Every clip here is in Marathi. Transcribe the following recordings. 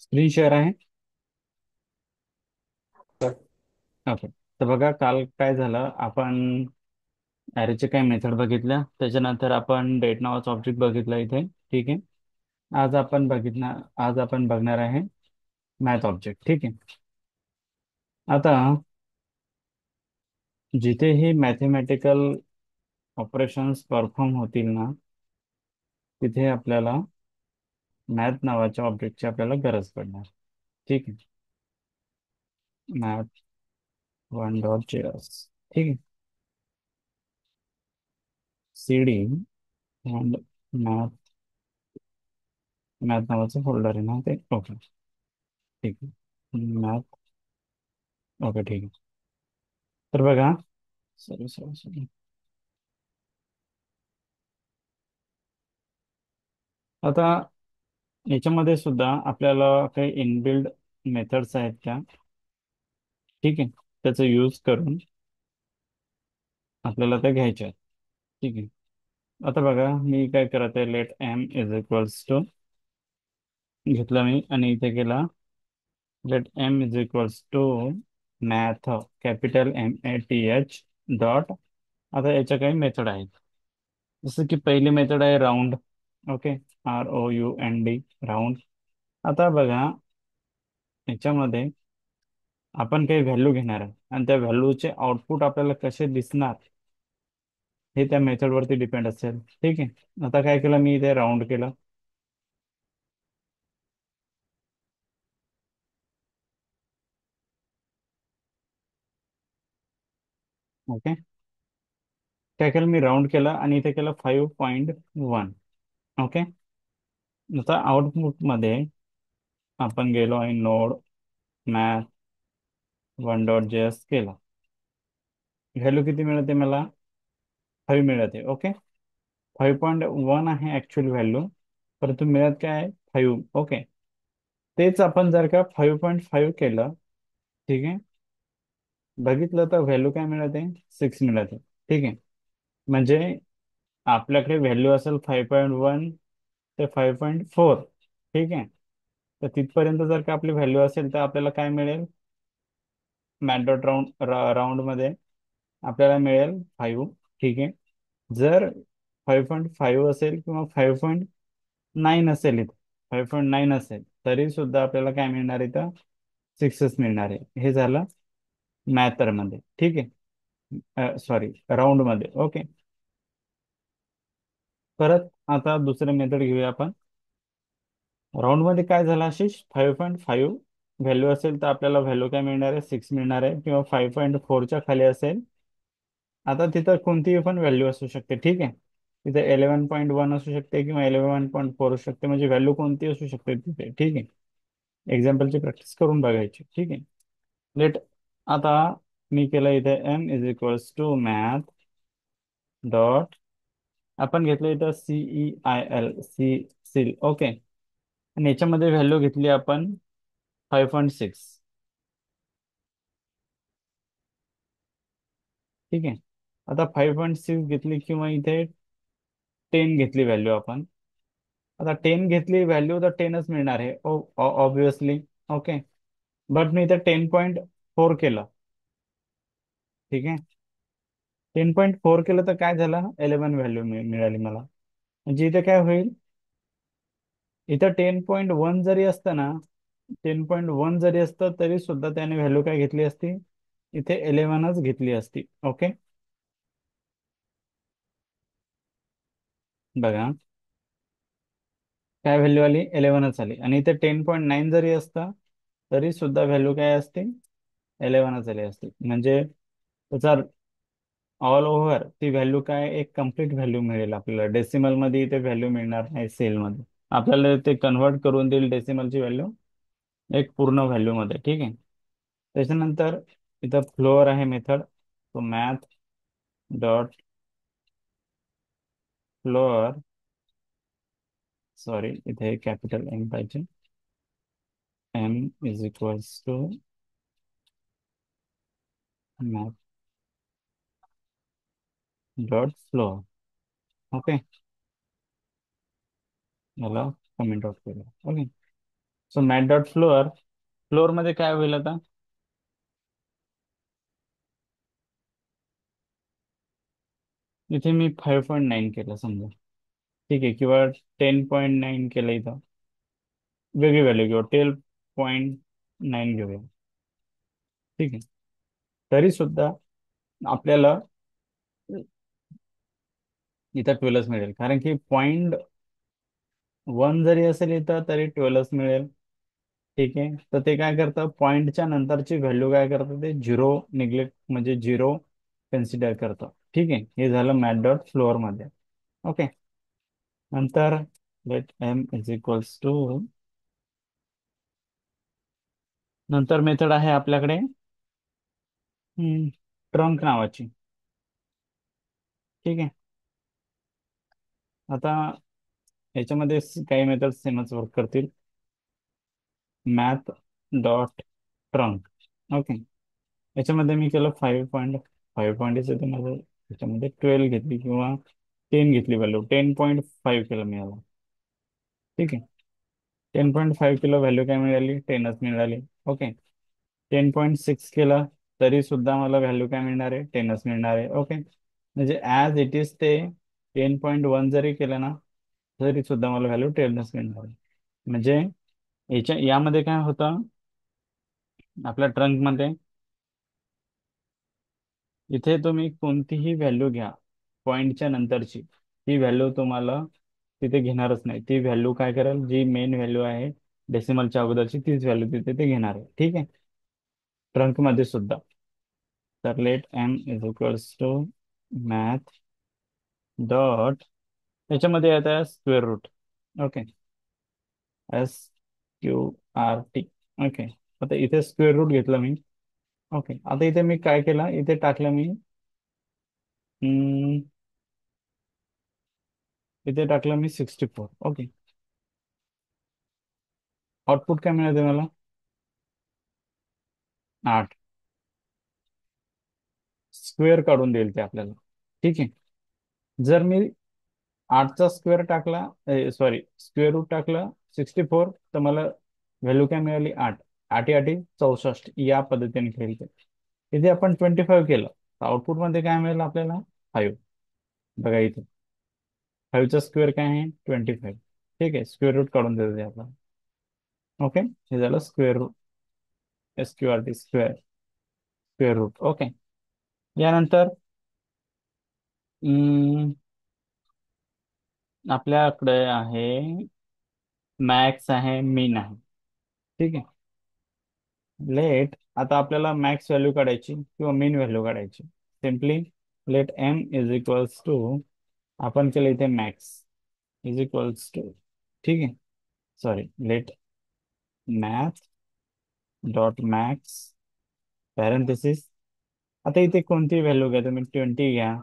स्क्रीन शेअर आहे. तर ओके. तर बघा, काल काय झालं, आपण ॲरेचे काही मेथड बघितल्या, त्याच्यानंतर आपण डेट नावाचा ऑब्जेक्ट बघितला इथे. ठीक आहे. आज आपण बघणार आहे मॅथ ऑब्जेक्ट. ठीक आहे. आता जिथे ही मॅथमॅटिकल ऑपरेशन्स परफॉर्म होतील ना, तिथे आपल्याला मॅथ नावाच्या ऑब्जेक्टची आपल्याला गरज पडणार. ठीक आहे. Math one dot JS. ठीक आहे. सी डी मॅथ मॅथ नावाचं फोल्डर आहे ना ते. ओके. ठीक आहे. मॅथ. ओके. ठीक आहे. तर बघा. Sorry sorry sorry. आता याच्यामध्ये सुद्धा आपल्याला काही इनबिल्ड मेथड्स आहेत त्या. ठीक आहे. त्याचा यूज करून आपल्याला त्या घ्यायच्या आहेत. ठीक आहे. आता बघा, मी काय करत आहे, let M is equals to घेतला मी आणि इथे केला let M is equals to math, capital MATH dot. आता याच्या काही मेथड आहेत. जसं की पहिली मेथड आहे राऊंड. ओके. ROUND, round. आता बघा, याच्यामध्ये आपण काही व्हॅल्यू घेणार आहे आणि त्या व्हॅल्यूचे आउटपुट आपल्याला कसे दिसणार हे त्या मेथडवरती डिपेंड असेल. ठीक आहे. आता काय केलं मी, इथे राऊंड केलं. ओके. काय केलं मी, राऊंड केलं आणि इथे केलं 5.1. ओके. आता आउटपुटमध्ये आपण गेलो आणि node math one dot JS केला. व्हॅल्यू किती मिळते मला? 5 मिळते. ओके. 5.1 आहे ॲक्च्युअल व्हॅल्यू, परंतु मिळत काय आहे, 5. ओके. तेच आपण जर का 5.5 केलं, ठीक आहे, बघितलं तर व्हॅल्यू काय मिळते, 6 मिळते. ठीक आहे. म्हणजे आपल्याकडे व्हॅल्यू असेल 5.1 ते 5.4. ठीक आहे. तर तिथपर्यंत जर का आपली व्हॅल्यू असेल तर आपल्याला काय मिळेल, मॅट डॉट राऊंड मध्ये आपल्याला मिळेल 5. ठीक आहे. जर 5.5 असेल किंवा 5.9 असेल, इथं 5.9 असेल, तरी सुद्धा आपल्याला काय मिळणार, इथं 6च मिळणार आहे. हे झालं मॅथर मध्ये. ठीक आहे. सॉरी, राऊंड मध्ये. ओके. परत आता दुसरे मेथड घेऊया आपण. राऊंड मध्ये काय झालं, आशिष, 5.5 व्हॅल्यू असेल तर आपल्याला व्हॅल्यू काय मिळणार आहे, 6 मिळणार आहे, किंवा 5.4च्या खाली असेल. आता तिथं कोणतीही पण व्हॅल्यू असू शकते. ठीक आहे. तिथे 11.1 असू शकते किंवा 11.4 असू शकते, म्हणजे व्हॅल्यू कोणती असू शकते तिथे. ठीक आहे. एक्झाम्पलची प्रॅक्टिस करून बघायची. ठीक आहे. लेट. आता मी केलं इथे M is equals to math dot. आपण घेतलं इथं सील. ओके. आणि याच्यामध्ये व्हॅल्यू घेतली आपण 5.6. ठीक आहे. आता 5.6 घेतली किंवा इथे 10 घेतली व्हॅल्यू आपण. आता 10 घेतली व्हॅल्यू तर 10च मिळणार आहे ऑब्विसली. ओके. बट मी इथे 10.4 केलं. ठीक आहे. 10.4 केलं तर काय झालं, 11 व्हॅल्यू मिळाली मला. म्हणजे इथे काय होईल, इथं 10.1 जरी असतं ना, 10.1 जरी असतं तरी सुद्धा त्याने व्हॅल्यू काय घेतली असती, इथे 11च घेतली असती. ओके. बघा, काय व्हॅल्यू आली, 11च आली. आणि इथे 10.9 जरी असतं तरी सुद्धा व्हॅल्यू काय असते, 11च आली असते. म्हणजे त्याचा ऑल ओव्हर ती व्हॅल्यू काय, एक कम्प्लीट व्हॅल्यू मिळेल आपल्याला. डेसिमल मध्ये इथे व्हॅल्यू मिळणार नाही, सेल मध्ये आपल्याला ते कन्व्हर्ट करून देईल डेसिमलची व्हॅल्यू एक पूर्ण व्हॅल्यू मध्ये. ठीक आहे. त्याच्यानंतर इथं फ्लोअर आहे मेथड. तो मॅथ डॉट फ्लोअर. सॉरी, इथे कॅपिटल एम पाहिजे. M is equals to math dot floor. Okay. याला कमेंट आउट करूया. Okay. So math dot floor, floor मध्ये काय होईल आता? इथे मी 5.9 केलं समजा, ठीक आहे, किंवा 10.9 केलं इथं, वेगळी व्हॅल्यू घेऊ, 12.9 घेऊया, ठीक आहे. तरी सुद्धा आपल्याला इथं 12च मिळेल, कारण की 0.1 जरी असेल इथं तरी 12च मिळेल. ठीक आहे, तर ते काय करतं, पॉईंटच्या नंतरची व्हॅल्यू काय करतं, ते झिरो निग्लेक्ट म्हणजे झिरो कन्सिडर करतं. ठीक आहे, हे झालं मॅथ डॉट फ्लोअर मध्ये. ओके. नंतर let M is equals to, नंतर मेथड आहे आपल्याकडे ट्रंक नावाची. ठीक आहे, आता याच्यामध्ये काही मेथड सेमच वर्क करतील. Math dot trunk. ओके. याच्यामध्ये मी केलं 5.5 येते माझं, याच्यामध्ये 12 घेतली किंवा 10 घेतली व्हॅल्यू, 10.5 केलं मी याला. ठीक आहे, 10.5 किलो व्हॅल्यू काय मिळाली, 10च मिळाली. ओके. 10.6 केला तरी सुद्धा मला व्हॅल्यू काय मिळणार आहे, 10च मिळणार आहे. ओके, म्हणजे ॲज इट इज ते 10.1 जरी केलं ना तरी सुद्धा मला व्हॅल्यू 10च मिळणार आहे. म्हणजे यामध्ये काय होतं, आपल्या ट्रंकमध्ये इथे तुम्ही कोणतीही व्हॅल्यू घ्या पॉईंटच्या नंतरची, ती व्हॅल्यू तुम्हाला तिथे घेणारच नाही. ती व्हॅल्यू काय करेल, जी मेन व्हॅल्यू आहे डेसिमलच्या अगोदरची, तीच व्हॅल्यू तिथे ते घेणार आहे. ठीक आहे, ट्रंक मध्ये सुद्धा. तर let M is equals to math dot, याच्यामध्ये येत आहे square root. Okay, SQRT. Okay, आता इथे स्क्वेअर रूट घेतलं मी. ओके, आता इथे मी काय केलं, इथे टाकलं मी, हम्म, इथे टाकलं मी 64. ओके, आउटपुट काय मिळते मला, 8. स्क्वेअर काढून देईल ते आपल्याला. ठीक आहे, जर मी 8चा स्क्वेअर टाकला, सॉरी स्क्वेअर रूट टाकला 64, तर मला व्हॅल्यू काय मिळाली, 8. 8 8 64, या पद्धतीने खेळते. इथे आपण 25 केलं तर आउटपुट मध्ये काय मिळेल आपल्याला, 5. बघा इथे 5चा स्क्वेअर काय आहे, 25. ठीक आहे, स्क्वेअर रूट काढून देते आपल्याला. ओके, हे झालं square root, SQRT square, square root. Okay. यानंतर हम्म, आपल्याकडे आहे मॅक्स आहे, मीन आहे. ठीक आहे, लेट आता आपल्याला मॅक्स व्हॅल्यू काढायची किंवा मीन व्हॅल्यू काढायची. Simply let M is equals to, आपण केलं इथे मॅक्स इज इक्वल्स टू, ठीक आहे, sorry let math dot max parenthesis. आता इथे कोणती व्हॅल्यू घ्या तुम्ही, 20 घ्या,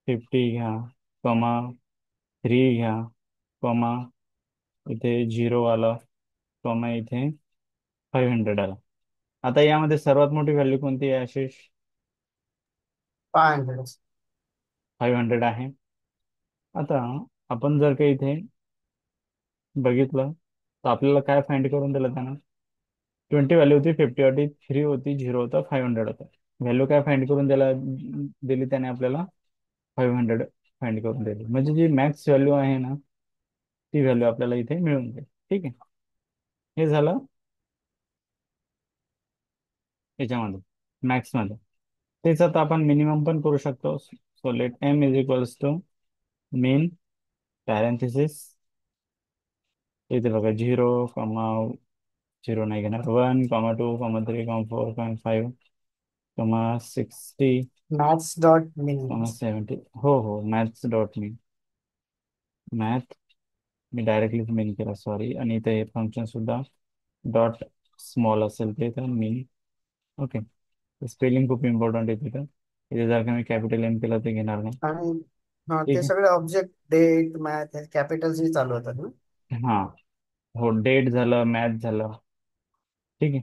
50 घ्या, कॉमा 3 घ्या, कॉमा इथे 0 आलं, कॉमा इथे 500 आला. आता यामध्ये सर्वात मोठी व्हॅल्यू कोणती आहे आशिष? 500. 500 आहे. आता आपण जर का इथे बघितलं तर आपल्याला काय फाइंड करून दिलं त्यानं, 20 व्हॅल्यू होती, 50 होती, 3 होती, 0 होता, 500 होता. व्हॅल्यू काय फाइंड करून दिली त्याने आपल्याला, 500 फाइंड करून दिली. म्हणजे जी मॅक्स व्हॅल्यू आहे ना, ती व्हॅल्यू आपल्याला इथे मिळून जाईल. ठीक आहे, हे झालं याच्यामध्ये मॅक्स मध्ये. तेच आता आपण मिनिमम पण करू शकतो. So let M is equals to min parenthesis, इथे बघा 0 कॉमा 0 नाही घेणार, 1 comma 2 comma 3 comma 4 comma 5 comma 60 maths dot comma minimum. 70. हो हो, मॅथ्स डॉट मी, मॅथ मी डायरेक्टली मेन केला, सॉरी. आणि इथे हे फंक्शन सुद्धा डॉट स्मॉल असेल ते तर मीन. ओके, स्पेलिंग खूप इम्पॉर्टंट आहे तिथं. इथे जर का मी कॅपिटल एम केलं ते घेणार नाही. आणि हा, ठीक ते आहे, सगळे ऑब्जेक्ट डेट मॅथ कॅपिटल्स चालू होतात ना. हां, हो, डेट झालं, मॅथ झालं. ठीक आहे,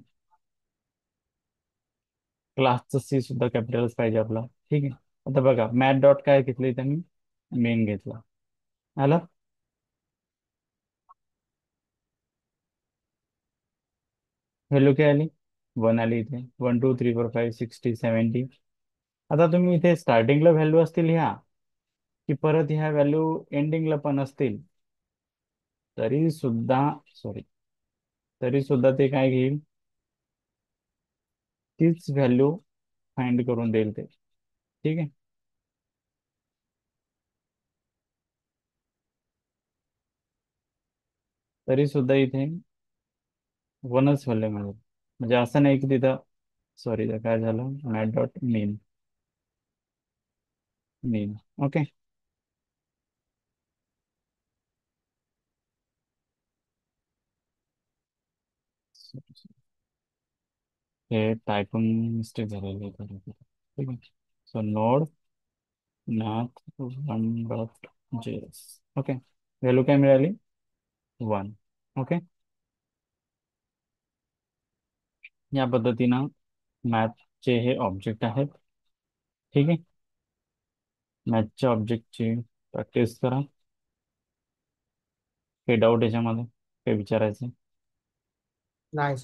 क्लासचं सी सुद्धा कॅपिटलच पाहिजे आपला. ठीक आहे, आता बघा मॅथ डॉट काय घेतलं इथं मी, मेन घेतला. आलं. व्हॅल्यू काय आली? वन आली इथे. 1 2 3 4 5 6 0 70. आता तुम्ही इथे स्टार्टिंगला व्हॅल्यू असतील ह्या, की परत ह्या व्हॅल्यू एंडिंगला पण असतील, तरी सुद्धा, सॉरी, तरी सुद्धा ते काय घेईल? तीच व्हॅल्यू फाइंड करून देईल ते. ठीक आहे. तरी सुद्धा इथे वनच व्हॅल्यू मिळेल. म्हणजे असं नाही की तिथं, सॉरी, काय झालं, मॅट डॉट मीन, मीन. ओके. हे टायपिंग मिस्टेक झालेली आहे थोडी. ठीक आहे. So node math 1.js. Okay. Value काय मिळाली? वन. ओके. या पद्धतीनं मॅथचे हे ऑब्जेक्ट आहेत. ठीक आहे. मॅथच्या ऑब्जेक्टची प्रॅक्टिस करा. काही डाऊट याच्यामध्ये, काही विचारायचं? नाही.